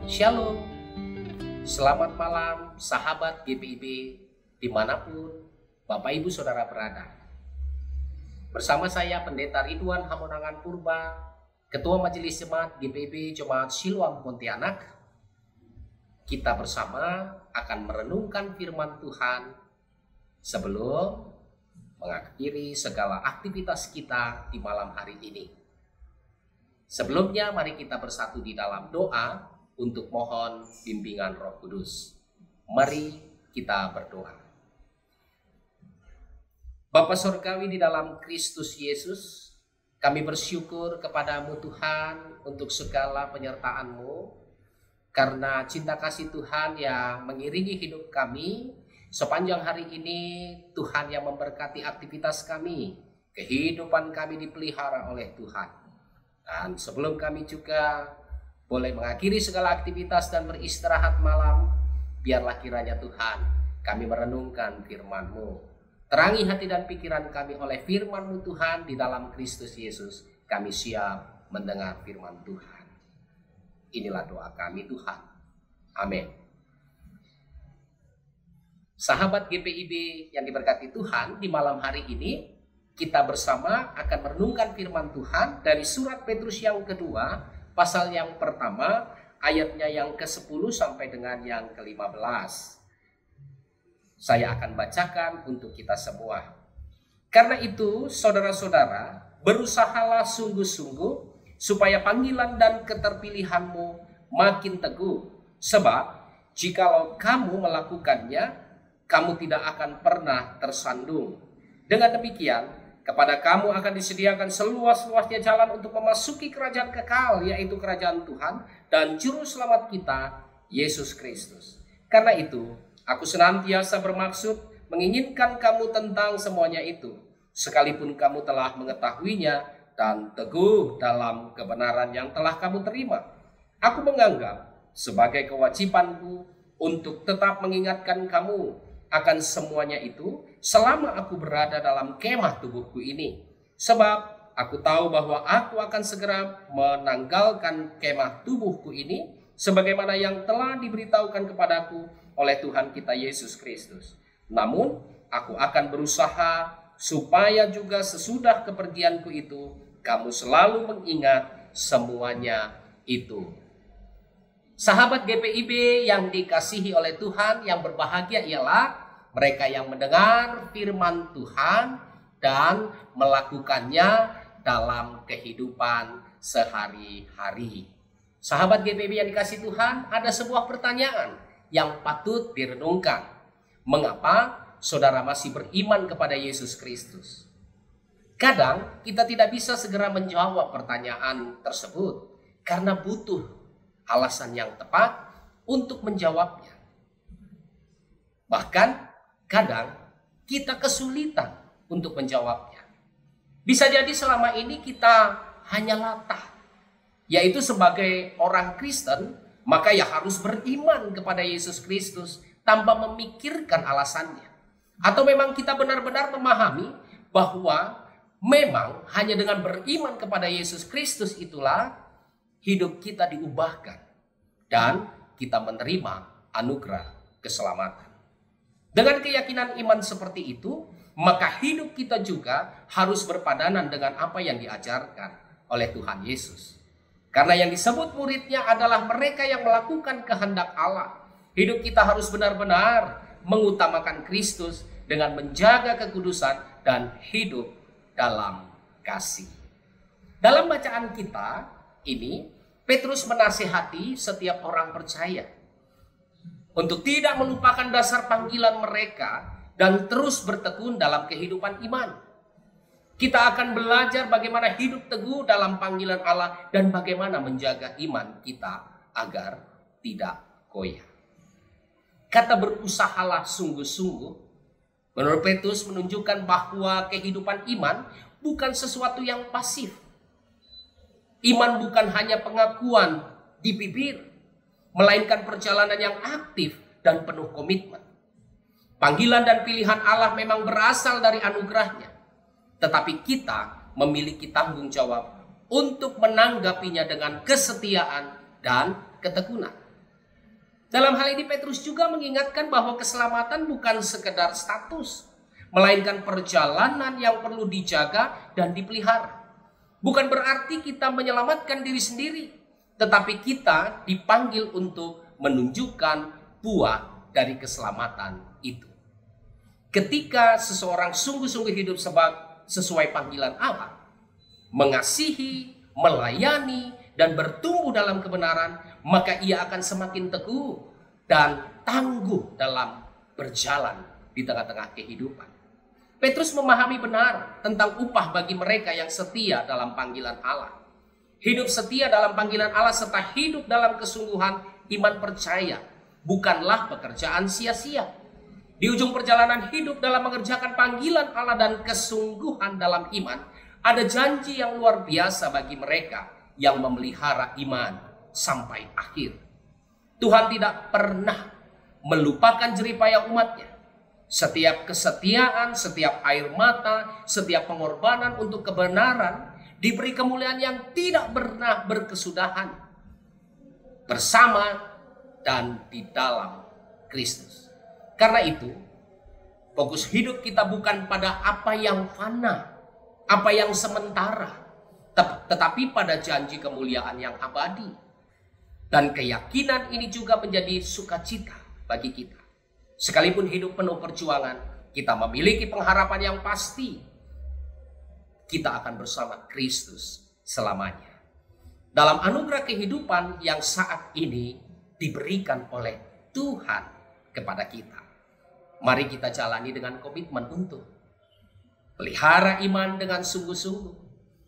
Shalom, selamat malam sahabat GPIB dimanapun Bapak Ibu Saudara berada. Bersama saya Pendeta Ridwan Hamonangan Purba, Ketua Majelis Jemaat GPIB Jemaat Siloam Pontianak. Kita bersama akan merenungkan firman Tuhan sebelum mengakhiri segala aktivitas kita di malam hari ini. Sebelumnya mari kita bersatu di dalam doa untuk mohon bimbingan Roh Kudus. Mari kita berdoa. Bapa Surgawi di dalam Kristus Yesus, kami bersyukur kepadamu Tuhan untuk segala penyertaan-Mu, karena cinta kasih Tuhan yang mengiringi hidup kami sepanjang hari ini. Tuhan yang memberkati aktivitas kami, kehidupan kami dipelihara oleh Tuhan. Dan sebelum kami juga boleh mengakhiri segala aktivitas dan beristirahat malam, biarlah kiranya Tuhan kami merenungkan firman-Mu. Terangi hati dan pikiran kami oleh firman-Mu Tuhan. Di dalam Kristus Yesus kami siap mendengar firman Tuhan. Inilah doa kami Tuhan. Amin. Sahabat GPIB yang diberkati Tuhan, di malam hari ini kita bersama akan merenungkan firman Tuhan dari surat Petrus yang kedua, pasal yang pertama, ayatnya yang ke-10 sampai dengan yang ke-15. Saya akan bacakan untuk kita semua. Karena itu, saudara-saudara, berusahalah sungguh-sungguh supaya panggilan dan keterpilihanmu makin teguh. Sebab, jikalau kamu melakukannya, kamu tidak akan pernah tersandung. Dengan demikian, kepada kamu akan disediakan seluas-luasnya jalan untuk memasuki kerajaan kekal, yaitu kerajaan Tuhan dan Juru Selamat kita, Yesus Kristus. Karena itu, aku senantiasa bermaksud menginginkan kamu tentang semuanya itu, sekalipun kamu telah mengetahuinya dan teguh dalam kebenaran yang telah kamu terima. Aku menganggap sebagai kewajibanku untuk tetap mengingatkan kamu akan semuanya itu selama aku berada dalam kemah tubuhku ini. Sebab aku tahu bahwa aku akan segera menanggalkan kemah tubuhku ini sebagaimana yang telah diberitahukan kepadaku oleh Tuhan kita Yesus Kristus. Namun aku akan berusaha supaya juga sesudah kepergianku itu kamu selalu mengingat semuanya itu. Sahabat GPIB yang dikasihi oleh Tuhan, yang berbahagia ialah mereka yang mendengar firman Tuhan dan melakukannya dalam kehidupan sehari-hari. Sahabat GPIB yang dikasihi Tuhan, ada sebuah pertanyaan yang patut direnungkan. Mengapa saudara masih beriman kepada Yesus Kristus? Kadang kita tidak bisa segera menjawab pertanyaan tersebut karena butuh alasan yang tepat untuk menjawabnya. Bahkan kadang kita kesulitan untuk menjawabnya. Bisa jadi selama ini kita hanya latah, yaitu sebagai orang Kristen, maka ya harus beriman kepada Yesus Kristus tanpa memikirkan alasannya. Atau memang kita benar-benar memahami bahwa memang hanya dengan beriman kepada Yesus Kristus itulah hidup kita diubahkan dan kita menerima anugerah keselamatan. Dengan keyakinan iman seperti itu, maka hidup kita juga harus berpadanan dengan apa yang diajarkan oleh Tuhan Yesus. Karena yang disebut muridnya adalah mereka yang melakukan kehendak Allah. Hidup kita harus benar-benar mengutamakan Kristus dengan menjaga kekudusan dan hidup dalam kasih. Dalam bacaan kita ini, Petrus menasihati setiap orang percaya untuk tidak melupakan dasar panggilan mereka dan terus bertekun dalam kehidupan iman. Kita akan belajar bagaimana hidup teguh dalam panggilan Allah dan bagaimana menjaga iman kita agar tidak goyah. Kata berusahalah sungguh-sungguh, menurut Petrus menunjukkan bahwa kehidupan iman bukan sesuatu yang pasif. Iman bukan hanya pengakuan di bibir, melainkan perjalanan yang aktif dan penuh komitmen. Panggilan dan pilihan Allah memang berasal dari anugerahnya, tetapi kita memiliki tanggung jawab untuk menanggapinya dengan kesetiaan dan ketekunan. Dalam hal ini Petrus juga mengingatkan bahwa keselamatan bukan sekedar status, melainkan perjalanan yang perlu dijaga dan dipelihara. Bukan berarti kita menyelamatkan diri sendiri, tetapi kita dipanggil untuk menunjukkan buah dari keselamatan itu. Ketika seseorang sungguh-sungguh hidup sesuai panggilan Allah, mengasihi, melayani, dan bertumbuh dalam kebenaran, maka ia akan semakin teguh dan tangguh dalam berjalan di tengah-tengah kehidupan. Petrus memahami benar tentang upah bagi mereka yang setia dalam panggilan Allah. Hidup setia dalam panggilan Allah serta hidup dalam kesungguhan iman percaya bukanlah pekerjaan sia-sia. Di ujung perjalanan hidup dalam mengerjakan panggilan Allah dan kesungguhan dalam iman, ada janji yang luar biasa bagi mereka yang memelihara iman sampai akhir. Tuhan tidak pernah melupakan jeripaya umatnya. Setiap kesetiaan, setiap air mata, setiap pengorbanan untuk kebenaran diberi kemuliaan yang tidak pernah berkesudahan bersama dan di dalam Kristus. Karena itu, fokus hidup kita bukan pada apa yang fana, apa yang sementara, tetapi pada janji kemuliaan yang abadi. Dan keyakinan ini juga menjadi sukacita bagi kita. Sekalipun hidup penuh perjuangan, kita memiliki pengharapan yang pasti. Kita akan bersama Kristus selamanya. Dalam anugerah kehidupan yang saat ini diberikan oleh Tuhan kepada kita, mari kita jalani dengan komitmen untuk pelihara iman dengan sungguh-sungguh.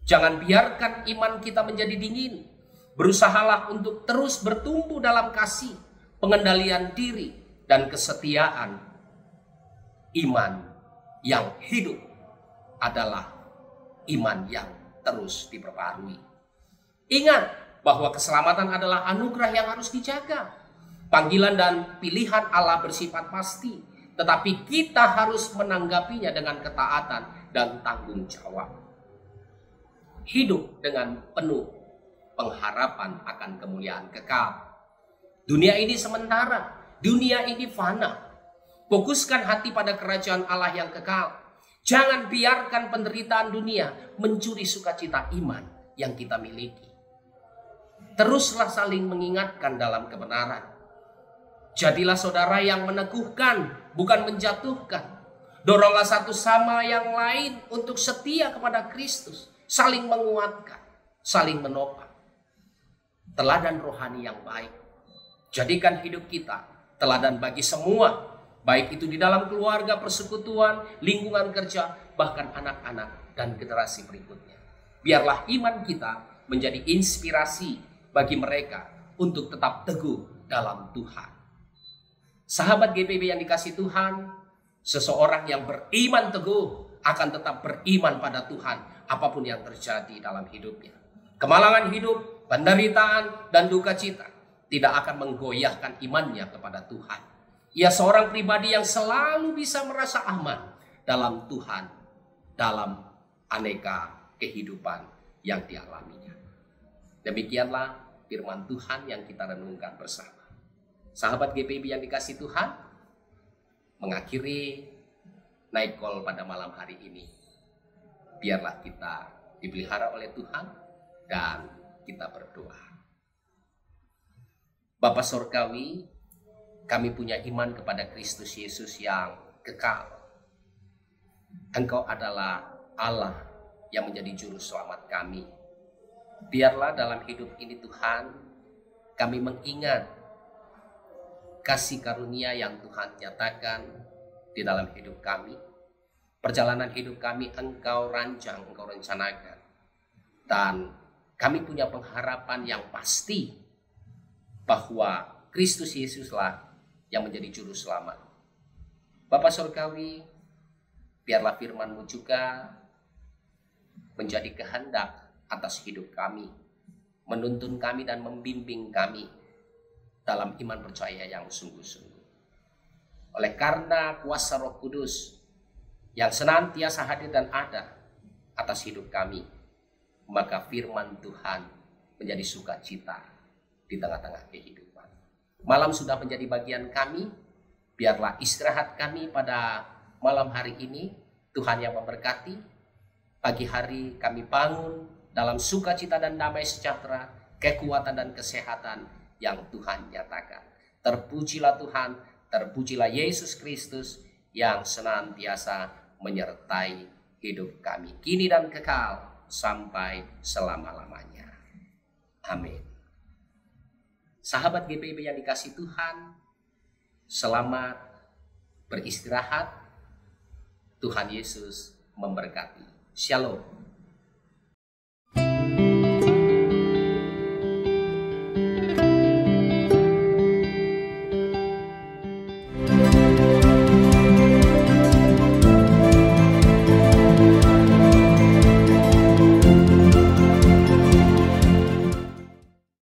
Jangan biarkan iman kita menjadi dingin. Berusahalah untuk terus bertumbuh dalam kasih, pengendalian diri, dan kesetiaan. Iman yang hidup adalah iman yang terus diperbarui. Ingat bahwa keselamatan adalah anugerah yang harus dijaga. Panggilan dan pilihan Allah bersifat pasti, tetapi kita harus menanggapinya dengan ketaatan dan tanggung jawab. Hidup dengan penuh pengharapan akan kemuliaan kekal. Dunia ini sementara, dunia ini fana. Fokuskan hati pada kerajaan Allah yang kekal. Jangan biarkan penderitaan dunia mencuri sukacita iman yang kita miliki. Teruslah saling mengingatkan dalam kebenaran. Jadilah saudara yang meneguhkan, bukan menjatuhkan. Doronglah satu sama yang lain untuk setia kepada Kristus. Saling menguatkan, saling menopang. Teladan rohani yang baik. Jadikan hidup kita teladan bagi semua, baik itu di dalam keluarga, persekutuan, lingkungan kerja, bahkan anak-anak dan generasi berikutnya. Biarlah iman kita menjadi inspirasi bagi mereka untuk tetap teguh dalam Tuhan. Sahabat GPB yang dikasihi Tuhan, seseorang yang beriman teguh akan tetap beriman pada Tuhan apapun yang terjadi dalam hidupnya. Kemalangan hidup, penderitaan, dan duka cita tidak akan menggoyahkan imannya kepada Tuhan. Ia seorang pribadi yang selalu bisa merasa aman dalam Tuhan, dalam aneka kehidupan yang dialaminya. Demikianlah firman Tuhan yang kita renungkan bersama. Sahabat GPB yang dikasihi Tuhan, mengakhiri Night Call pada malam hari ini. Biarlah kita dipelihara oleh Tuhan dan kita berdoa. Bapa Sorgawi, kami punya iman kepada Kristus Yesus yang kekal. Engkau adalah Allah yang menjadi juru selamat kami. Biarlah dalam hidup ini Tuhan, kami mengingat kasih karunia yang Tuhan nyatakan di dalam hidup kami. Perjalanan hidup kami Engkau rancang, Engkau rencanakan. Dan kami punya pengharapan yang pasti bahwa Kristus Yesuslah yang menjadi juru selamat. Bapa Surgawi, biarlah firman-Mu juga menjadi kehendak atas hidup kami, menuntun kami dan membimbing kami dalam iman percaya yang sungguh-sungguh. Oleh karena kuasa Roh Kudus yang senantiasa hadir dan ada atas hidup kami, maka firman Tuhan menjadi sukacita di tengah-tengah kehidupan. Malam sudah menjadi bagian kami. Biarlah istirahat kami pada malam hari ini Tuhan yang memberkati. Pagi hari kami bangun dalam sukacita dan damai sejahtera, kekuatan dan kesehatan yang Tuhan nyatakan. Terpujilah Tuhan, terpujilah Yesus Kristus yang senantiasa menyertai hidup kami, kini dan kekal sampai selama-lamanya. Amin. Sahabat GPIB yang dikasihi Tuhan, selamat beristirahat. Tuhan Yesus memberkati. Shalom.